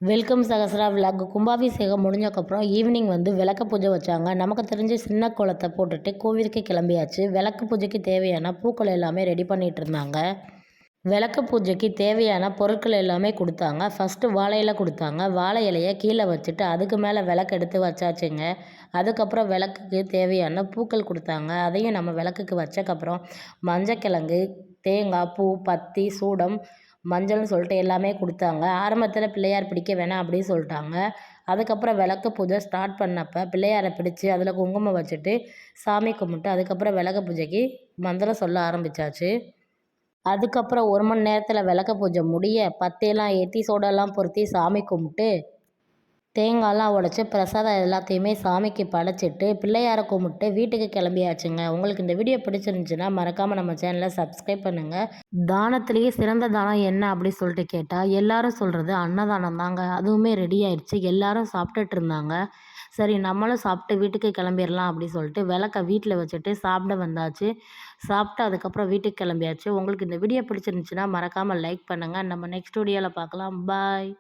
Welcome Sahasra vlog. கும்பாபிஷேகம் முடிஞ்சக்கப்புறம் evening வந்து விளக்கு பூஜை வச்சாங்க. நமக்கு தெரிஞ்ச சின்ன கோலத்தை போட்டுட்டு கோவிலுக்கு கிளம்பியாச்சு. விளக்கு பூஜைக்கு தேவையான பூக்கள் எல்லாமே ரெடி பண்ணிட்டு இருந்தாங்க. விளக்கு பூஜைக்கு தேவையான பொருட்கள் எல்லாமே கொடுத்தாங்க. ஃபஸ்ட்டு வாழை இலை கொடுத்தாங்க. வாழை இலையை கீழே வச்சுட்டு அதுக்கு மேலே விளக்கு எடுத்து வச்சாச்சுங்க. அதுக்கப்புறம் விளக்குக்கு தேவையான பூக்கள் கொடுத்தாங்க. அதையும் நம்ம விளக்குக்கு வச்சக்கப்புறம் மஞ்சக்கிழங்கு, தேங்காய் பூ, பத்தி, சூடம், மஞ்சள்னு சொல்லிட்டு எல்லாமே கொடுத்தாங்க. ஆரம்பத்தில் பிள்ளையார் பிடிக்க வேணாம் அப்படின்னு சொல்லிட்டாங்க. அதுக்கப்புறம் விளக்கு பூஜை ஸ்டார்ட் பண்ணப்போ பிள்ளையாரை பிடிச்சி அதில் குங்குமம் வச்சுட்டு சாமி கும்பிட்டு அதுக்கப்புறம் விளக்கு பூஜைக்கு மந்திரம் சொல்ல ஆரம்பித்தாச்சு. அதுக்கப்புறம் 1 மணி நேரத்தில் விளக்கு பூஜை முடிய பத்தியெல்லாம் ஏற்றி சோடெல்லாம் பொருத்தி சாமி கும்பிட்டு தேங்காய்லாம் உடைச்சி பிரசாதம் எல்லாத்தையுமே சாமிக்கு படைச்சிட்டு பிள்ளையாரை கும்பிட்டு வீட்டுக்கு கிளம்பியாச்சுங்க. உங்களுக்கு இந்த வீடியோ பிடிச்சிருந்துச்சுன்னா மறக்காமல் நம்ம சேனலை சப்ஸ்கிரைப் பண்ணுங்கள். தானத்திலேயே சிறந்த தானம் என்ன அப்படி சொல்லிட்டு கேட்டால் எல்லாரும் சொல்கிறது அன்னதானம் தாங்க. அதுவுமே ரெடி ஆயிடுச்சு. எல்லாரும் சாப்பிட்டுட்டு இருந்தாங்க. சரி நம்மளும் சாப்பிட்டு வீட்டுக்கு கிளம்பிடலாம் அப்படி சொல்லிட்டு விளக்க வீட்டில் வச்சுட்டு சாப்பிட வந்தாச்சு. சாப்பிட்டு அதுக்கப்புறம் வீட்டுக்கு கிளம்பியாச்சு. உங்களுக்கு இந்த வீடியோ பிடிச்சிருந்துச்சுன்னா மறக்காமல் லைக் பண்ணுங்கள். நம்ம நெக்ஸ்ட் வீடியோவில் பார்க்கலாம். பாய்.